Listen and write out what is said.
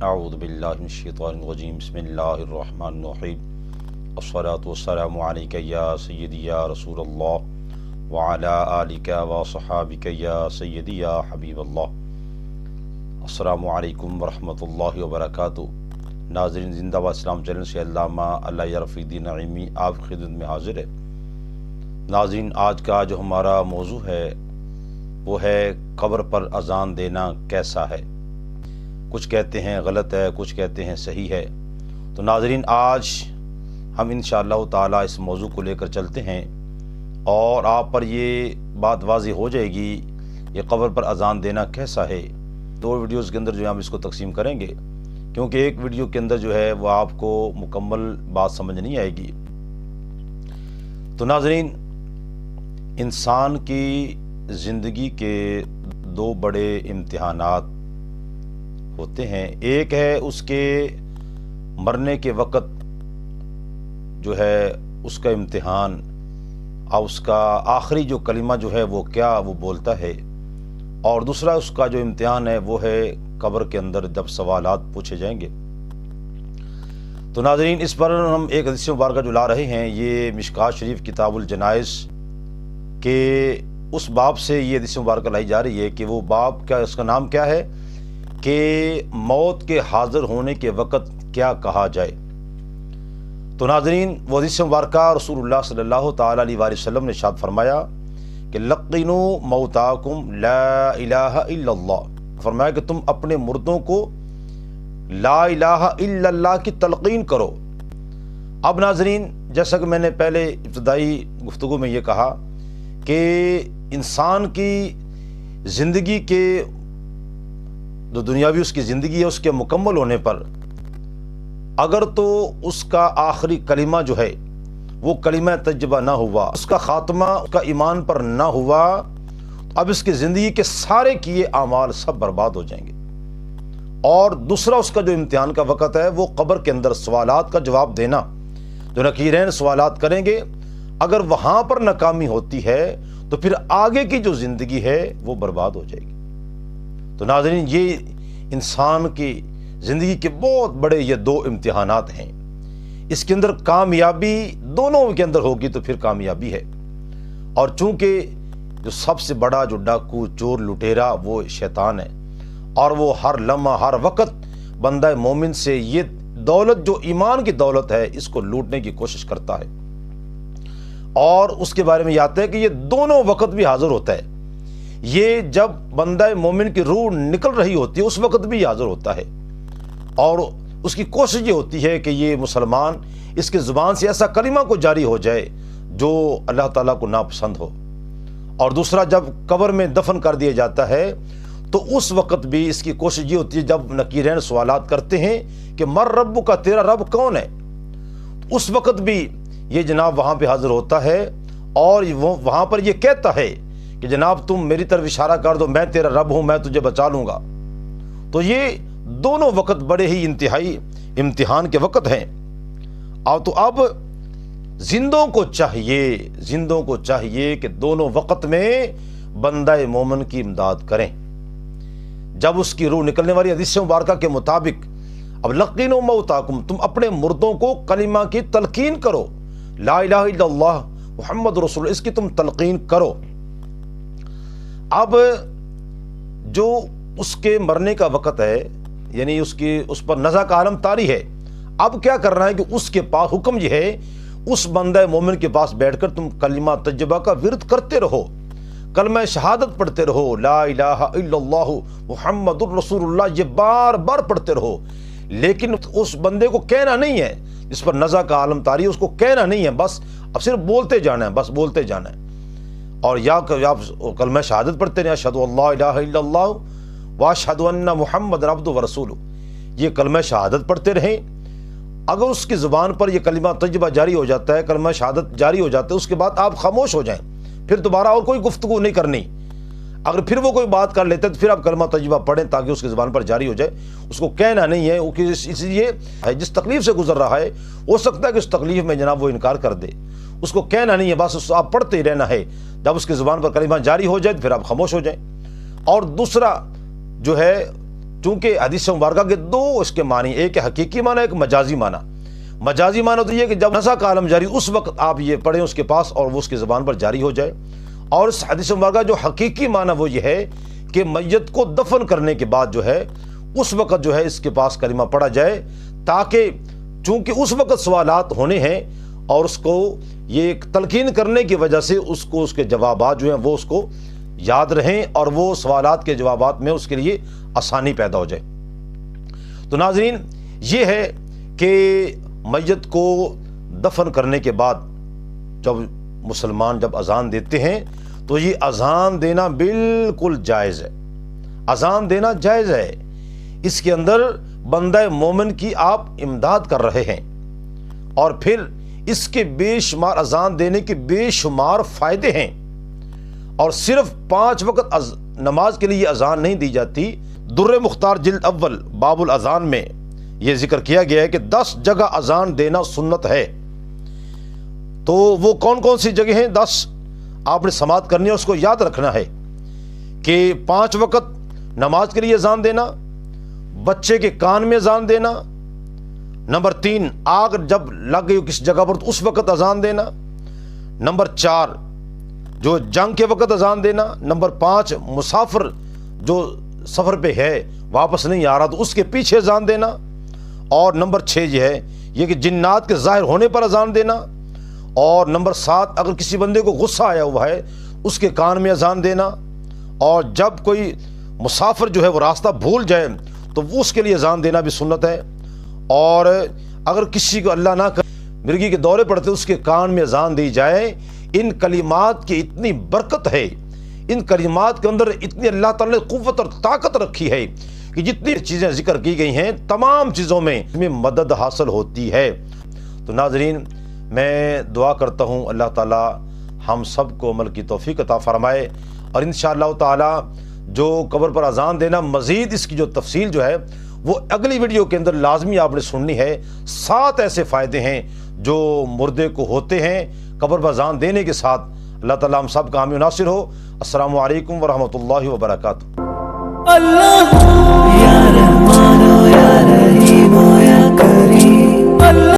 اعوذ باللہ من الشیطان الرجیم بسم اللہ الرحمن الرحیم الصلاۃ والسلام علیک یا سیدی یا رسول اللہ وعلی آلک وصحابک یا سیدی یا حبیب اللہ۔ السلام علیکم ورحمۃ اللہ وبرکاتہ۔ ناظرین، زندہ باد اسلام چینل سے علامہ اللہ رفیع الدین نعیمی آپ کی خدمت میں حاضر ہے۔ ناظرین، آج کا جو ہمارا موضوع ہے وہ ہے قبر پر اذان دینا کیسا ہے۔ کچھ کہتے ہیں غلط ہے، کچھ کہتے ہیں صحیح ہے۔ تو ناظرین، آج ہم انشاءاللہ تعالی اس موضوع کو لے کر چلتے ہیں اور آپ پر یہ بات واضح ہو جائے گی یہ قبر پر اذان دینا کیسا ہے۔ دو ویڈیوز کے اندر جو ہے ہم اس کو تقسیم کریں گے، کیونکہ ایک ویڈیو کے اندر جو ہے وہ آپ کو مکمل بات سمجھ نہیں آئے گی۔ تو ناظرین، انسان کی زندگی کے دو بڑے امتحانات ہوتے ہیں۔ ایک ہے اس کے مرنے کے وقت جو ہے اس کا امتحان، اور اس کا آخری جو کلمہ جو ہے وہ کیا وہ بولتا ہے، اور دوسرا اس کا جو امتحان ہے وہ ہے قبر کے اندر جب سوالات پوچھے جائیں گے۔ تو ناظرین، اس پر ہم ایک حدیث مبارکہ جو لا رہے ہیں، یہ مشکوٰۃ شریف کتاب الجنائز کے اس باب سے یہ حدیث مبارکہ لائی جا رہی ہے کہ وہ باب کیا، اس کا نام کیا ہے کہ موت کے حاضر ہونے کے وقت کیا کہا جائے۔ تو ناظرین، وہ حدیث مبارکہ رسول اللہ صلی اللہ تعالی علیہ وآلہ وسلم نے ارشاد فرمایا کہ لقنوا موتاکم لا الہ الا اللہ، فرمایا کہ تم اپنے مردوں کو لا الہ الا اللہ کی تلقین کرو۔ اب ناظرین، جیسا کہ میں نے پہلے ابتدائی گفتگو میں یہ کہا کہ انسان کی زندگی کے جو دنیاوی اس کی زندگی ہے اس کے مکمل ہونے پر اگر تو اس کا آخری کلمہ جو ہے وہ کلمہ طیبہ نہ ہوا، اس کا خاتمہ اس کا ایمان پر نہ ہوا، اب اس کی زندگی کے سارے کیے اعمال سب برباد ہو جائیں گے۔ اور دوسرا اس کا جو امتحان کا وقت ہے وہ قبر کے اندر سوالات کا جواب دینا، جو نکیرین سوالات کریں گے، اگر وہاں پر ناکامی ہوتی ہے تو پھر آگے کی جو زندگی ہے وہ برباد ہو جائے گی۔ تو ناظرین، یہ انسان کی زندگی کے بہت بڑے یہ دو امتحانات ہیں۔ اس کے اندر کامیابی دونوں کے اندر ہوگی تو پھر کامیابی ہے، اور چونکہ جو سب سے بڑا جو ڈاکو چور لٹیرا وہ شیطان ہے، اور وہ ہر لمحہ ہر وقت بندہ مومن سے یہ دولت جو ایمان کی دولت ہے اس کو لوٹنے کی کوشش کرتا ہے، اور اس کے بارے میں یہ آتا ہے کہ یہ دونوں وقت بھی حاضر ہوتا ہے۔ یہ جب بندہ مومن کی روح نکل رہی ہوتی ہے اس وقت بھی حاضر ہوتا ہے، اور اس کی کوشش یہ ہوتی ہے کہ یہ مسلمان اس کی زبان سے ایسا کلمہ کو جاری ہو جائے جو اللہ تعالیٰ کو ناپسند ہو۔ اور دوسرا، جب قبر میں دفن کر دیا جاتا ہے تو اس وقت بھی اس کی کوشش یہ ہوتی ہے، جب نکیرین سوالات کرتے ہیں کہ مر رب کا، تیرا رب کون ہے، اس وقت بھی یہ جناب وہاں پہ حاضر ہوتا ہے، اور وہ وہاں پر یہ کہتا ہے کہ جناب تم میری طرف اشارہ کر دو، میں تیرا رب ہوں، میں تجھے بچا لوں گا۔ تو یہ دونوں وقت بڑے ہی انتہائی امتحان کے وقت ہیں۔ اور تو اب زندوں کو چاہیے کہ دونوں وقت میں بندہ مومن کی امداد کریں۔ جب اس کی روح نکلنے والی حدیث مبارکہ کے مطابق اب لقنوا موتاکم، تم اپنے مردوں کو کلمہ کی تلقین کرو، لا الہ الا اللہ محمد رسول اللہ، اس کی تم تلقین کرو۔ اب جو اس کے مرنے کا وقت ہے، یعنی اس پر نزع کا عالم طاری ہے، اب کیا کرنا ہے کہ اس کے پاس حکم یہ ہے اس بندہ مومن کے پاس بیٹھ کر تم کلمہ طیبہ کا ورد کرتے رہو، کلمہ شہادت پڑھتے رہو، لا الہ الا اللہ محمد الرسول اللہ، یہ بار بار پڑھتے رہو، لیکن اس بندے کو کہنا نہیں ہے، جس پر نزع کا عالم طاری ہے، اس کو کہنا نہیں ہے، بس اب صرف بولتے جانا ہے، بس بولتے جانا ہے۔ اور یا کلمہ شہادت پڑھتے رہے، اشہد ان لا الہ الا اللہ واشہد ان محمد عبدہ ورسولہ، یہ کلمہ شہادت پڑھتے رہیں۔ اگر اس کی زبان پر یہ کلمہ طیبہ جاری ہو جاتا ہے، کلمہ شہادت جاری ہو جاتا ہے، اس کے بعد آپ خاموش ہو جائیں، پھر دوبارہ اور کوئی گفتگو نہیں کرنی۔ اگر پھر وہ کوئی بات کر لیتے تو پھر آپ کلمہ طیبہ پڑھیں تاکہ اس کی زبان پر جاری ہو جائے، اس کو کہنا نہیں ہے، اس لیے جس تکلیف سے گزر رہا ہے ہو سکتا ہے کہ اس تکلیف میں جناب وہ انکار کر دے، اس کو کہنا نہیں ہے، بس آپ پڑھتے ہی رہنا ہے، جب اس کی زبان پر کلمہ جاری ہو جائے تو پھر آپ خاموش ہو جائیں۔ اور دوسرا جو ہے چونکہ حدیث مبارکہ کے دو اس کے معنی، ایک حقیقی معنی ایک مجازی معنی۔ مجازی معنی تو یہ کہ جب نزع کا عالم جاری اس وقت آپ یہ پڑھیں اس کے پاس اور وہ اس کی زبان پر جاری ہو جائے، اور اس حدیث مبارکہ جو حقیقی معنی وہ یہ ہے کہ میت کو دفن کرنے کے بعد جو ہے اس وقت جو ہے اس کے پاس کلمہ پڑھا جائے، تاکہ چونکہ اس وقت سوالات ہونے ہیں اور اس کو یہ تلقین کرنے کی وجہ سے اس کو اس کے جوابات جو ہیں وہ اس کو یاد رہیں اور وہ سوالات کے جوابات میں اس کے لیے آسانی پیدا ہو جائے۔ تو ناظرین یہ ہے کہ میت کو دفن کرنے کے بعد جب مسلمان جب اذان دیتے ہیں تو یہ اذان دینا بالکل جائز ہے، اذان دینا جائز ہے۔ اس کے اندر بندہ مومن کی آپ امداد کر رہے ہیں، اور پھر اس کے بے شمار اذان دینے کے بے شمار فائدے ہیں، اور صرف 5 وقت نماز کے لیے اذان نہیں دی جاتی۔ در مختار جلد اول باب الاذان میں یہ ذکر کیا گیا ہے کہ 10 جگہ اذان دینا سنت ہے۔ تو وہ کون کون سی جگہ ہیں؟ 10 آپ نے سماعت کرنی ہے، اس کو یاد رکھنا ہے کہ 5 وقت نماز کے لیے اذان دینا، بچے کے کان میں اذان دینا، نمبر 3 آگ جب لگ گئی کس جگہ پر تو اس وقت اذان دینا، نمبر 4 جو جنگ کے وقت اذان دینا، نمبر 5 مسافر جو سفر پہ ہے واپس نہیں آ رہا تو اس کے پیچھے اذان دینا، اور نمبر 6 یہ ہے یہ کہ جنات کے ظاہر ہونے پر اذان دینا، اور نمبر 7 اگر کسی بندے کو غصہ آیا ہوا ہے اس کے کان میں اذان دینا، اور جب کوئی مسافر جو ہے وہ راستہ بھول جائے تو وہ اس کے لیے اذان دینا بھی سنت ہے، اور اگر کسی کو اللہ نہ کرے مرگی کے دورے پڑتے اس کے کان میں اذان دی جائے۔ ان کلمات کی اتنی برکت ہے، ان کلمات کے اندر اتنی اللہ تعالیٰ نے قوت اور طاقت رکھی ہے کہ جتنی چیزیں ذکر کی گئی ہیں تمام چیزوں میں مدد حاصل ہوتی ہے۔ تو ناظرین میں دعا کرتا ہوں اللہ تعالیٰ ہم سب کو عمل کی توفیق عطا فرمائے، اور انشاءاللہ تعالیٰ جو قبر پر اذان دینا مزید اس کی جو تفصیل جو ہے وہ اگلی ویڈیو کے اندر لازمی آپ نے سننی ہے۔ 7 ایسے فائدے ہیں جو مردے کو ہوتے ہیں قبر پر اذان دینے کے ساتھ۔ اللہ تعالیٰ ہم سب کا حامی و ناصر ہو۔ السلام علیکم ورحمۃ اللہ وبرکاتہ۔ اللہ یا رحمان یا رحیم یا کریم۔